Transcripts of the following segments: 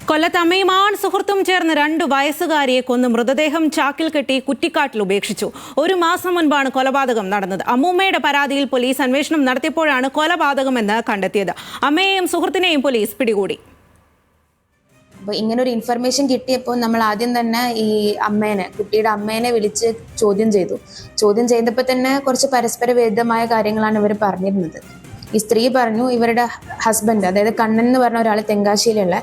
കൊല്ലത്ത് അമ്മയും സുഹൃത്തും ചേർന്ന് 2 വയസ്സുകാരിയെ കൊന്ന് മൃതദേഹം ചാക്കിൽ കെട്ടി കുറ്റിക്കാട്ടിൽ ഉപേക്ഷിച്ചു. 1 മാസം മുൻപാണ് കൊലപാതകം നടന്നത്. അമ്മൂമ്മയുടെ പരാതിയിൽ പോലീസ് അന്വേഷണം നടത്തിയപ്പോഴാണ് കൊലപാതകമെന്ന് കണ്ടെത്തിയത്. അമ്മയെയും സുഹൃത്തിനെയും പോലീസ് പിടികൂടി. ഇങ്ങനെ ഒരു ഇൻഫർമേഷൻ കിട്ടിയപ്പോൾ നമ്മൾ ആദ്യം തന്നെ ഈ കുട്ടിയുടെ അമ്മേനെ വിളിച്ച് ചോദ്യം ചെയ്തപ്പോൾ തന്നെ കുറച്ച് പരസ്പര വിരുദ്ധമായ കാര്യങ്ങളാണ് ഇവർ പറഞ്ഞിരുന്നത്. ഈ സ്ത്രീ പറഞ്ഞു ഇവരുടെ ഹസ്ബൻഡ്, അതായത് കണ്ണൻ എന്ന് പറഞ്ഞ ഒരാൾ തെങ്കാശിയിലുള്ള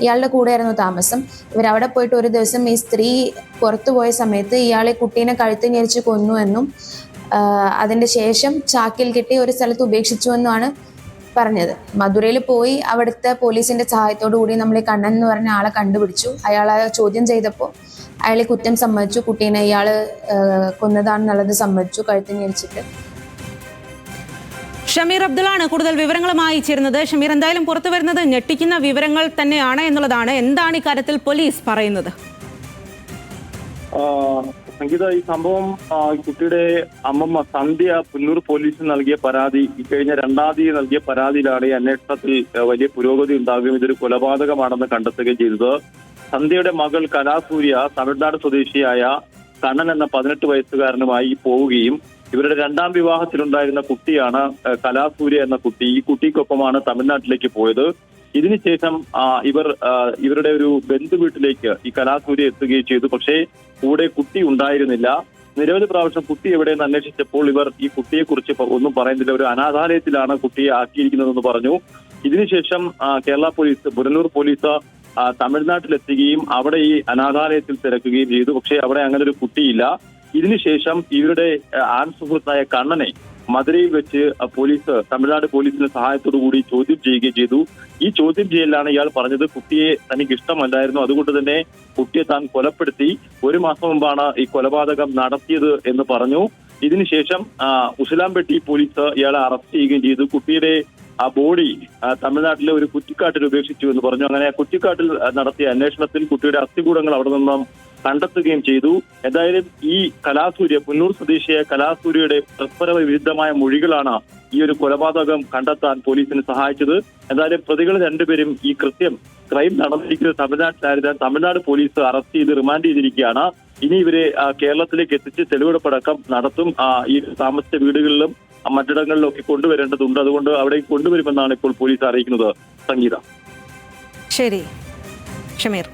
ഇയാളുടെ കൂടെയായിരുന്നു താമസം. ഇവരവിടെ പോയിട്ട് ഒരു ദിവസം ഈ സ്ത്രീ പുറത്തു പോയ സമയത്ത് ഇയാളെ കുട്ടീനെ കഴുത്ത് ഞെരിച്ച് കൊന്നു എന്നും അതിൻ്റെ ശേഷം ചാക്കിൽ കെട്ടി ഒരു സ്ഥലത്ത് ഉപേക്ഷിച്ചു എന്നുമാണ് പറഞ്ഞത്. മധുരയിൽ പോയി അവിടുത്തെ പോലീസിന്റെ സഹായത്തോടു കൂടി നമ്മൾ ഈ കണ്ണൻ എന്ന് പറഞ്ഞ ആളെ കണ്ടുപിടിച്ചു. അയാളെ ചോദ്യം ചെയ്തപ്പോൾ അയാളെ കുറ്റം സമ്മതിച്ചു. കുട്ടീനെ ഇയാള് കൊന്നതാണെന്നുള്ളത് സമ്മതിച്ചു, കഴുത്ത് ഞെരിച്ചിട്ട്. ഷമീർ അബ്ദുള്ളാണ് കൂടുതൽ വിവരങ്ങളുമായി ചേരുന്നത്. ഷമീർ, എന്തായാലും പുറത്തു വരുന്നത് ഞെട്ടിക്കുന്ന വിവരങ്ങൾ തന്നെയാണ് എന്നുള്ളതാണ്. എന്താണ് ഇക്കാര്യത്തിൽ പോലീസ് പറയുന്നത്? സംഗീത, ഈ സംഭവം കുട്ടിയുടെ അമ്മമ്മ സന്ധ്യ പുന്നൂർ പോലീസിന് നൽകിയ പരാതി, ഇക്കഴിഞ്ഞ 2-ാം തീയതി നൽകിയ പരാതിയിലാണ് ഈ അന്വേഷണത്തിൽ വലിയ പുരോഗതി ഉണ്ടാകുകയും ഇതൊരു കൊലപാതകമാണെന്ന് കണ്ടെത്തുകയും ചെയ്തത്. സന്ധ്യയുടെ മകൾ കലാസൂര്യ തമിഴ്നാട് സ്വദേശിയായ കണ്ണൻ എന്ന 18 വയസ്സുകാരനുമായി പോവുകയും ഇവരുടെ 2-ാം വിവാഹത്തിലുണ്ടായിരുന്ന കുട്ടിയാണ് കലാസൂര്യ എന്ന കുട്ടി. ഈ കുട്ടിക്കൊപ്പമാണ് തമിഴ്നാട്ടിലേക്ക് പോയത്. ഇതിനുശേഷം ഇവരുടെ ഒരു ബന്ധു വീട്ടിലേക്ക് ഈ കലാസൂര്യ എത്തുകയും ചെയ്തു. പക്ഷേ കൂടെ കുട്ടി ഉണ്ടായിരുന്നില്ല. നിരവധി പ്രാവശ്യം കുട്ടി എവിടെയെന്ന് അന്വേഷിച്ചപ്പോൾ ഇവർ ഈ കുട്ടിയെക്കുറിച്ച് ഒന്നും പറയുന്നില്ല. ഒരു അനാഥാലയത്തിലാണ് കുട്ടിയെ ആക്കിയിരിക്കുന്നതെന്ന് പറഞ്ഞു. ഇതിനുശേഷം കേരള പോലീസ്, പുനലൂർ പോലീസ് തമിഴ്നാട്ടിലെത്തുകയും അവിടെ ഈ അനാഥാലയത്തിൽ തിരക്കുകയും ചെയ്തു. പക്ഷേ അവിടെ അങ്ങനെ ഒരു കുട്ടിയില്ല. ഇതിനുശേഷം ഇവരുടെ സുഹൃത്തായ കണ്ണനെ മധുരയിൽ വെച്ച് തമിഴ്നാട് പോലീസിന്റെ സഹായത്തോടു കൂടി ചോദ്യം ചെയ്യുകയും ചെയ്തു. ഈ ചോദ്യം ചെയ്യലാണ് ഇയാൾ പറഞ്ഞത് കുട്ടിയെ തനിക്ക് ഇഷ്ടമല്ലായിരുന്നു, അതുകൊണ്ട് തന്നെ കുട്ടിയെ താൻ കൊലപ്പെടുത്തി. 1 മാസം മുമ്പാണ് ഈ കൊലപാതകം നടത്തിയത് എന്ന് പറഞ്ഞു. ഇതിനുശേഷം ഉസിലാംപെട്ടി പോലീസ് ഇയാളെ അറസ്റ്റ് ചെയ്യുകയും ചെയ്തു. കുട്ടിയുടെ ബോഡി തമിഴ്നാട്ടിലെ ഒരു കുറ്റിക്കാട്ടിൽ ഉപേക്ഷിച്ചു എന്ന് പറഞ്ഞു. അങ്ങനെ കുറ്റിക്കാട്ടിൽ നടത്തിയ അന്വേഷണത്തിൽ കുട്ടിയുടെ അസ്ഥികൂടങ്ങൾ അവിടെ നിന്നും കണ്ടെത്തുകയും ചെയ്തു. എന്തായാലും ഈ കലാസൂര്യ, പുന്നൂർ സ്വദേശിയായ കലാസൂര്യയുടെ പരസ്പര വിരുദ്ധമായ മൊഴികളാണ് ഈ ഒരു കൊലപാതകം കണ്ടെത്താൻ പോലീസിന് സഹായിച്ചത്. എന്തായാലും പ്രതികൾ 2 പേരും ഈ ക്രൈം നടന്നിരിക്കുന്നത് തമിഴ്നാട്ടിലായിരുന്നു. തമിഴ്നാട് പോലീസ് അറസ്റ്റ് ചെയ്ത് റിമാൻഡ് ചെയ്തിരിക്കുകയാണ്. ഇനി ഇവരെ കേരളത്തിലേക്ക് എത്തിച്ച് തെളിവെടുപ്പടക്കം നടത്തും. ഈ താമസിച്ച വീടുകളിലും മറ്റിടങ്ങളിലും ഒക്കെ കൊണ്ടുവരേണ്ടതുണ്ട്. അതുകൊണ്ട് അവിടെ കൊണ്ടുവരുമെന്നാണ് ഇപ്പോൾ പോലീസ് അറിയിക്കുന്നത്. സംഗീത. ശരി ഷമീർ.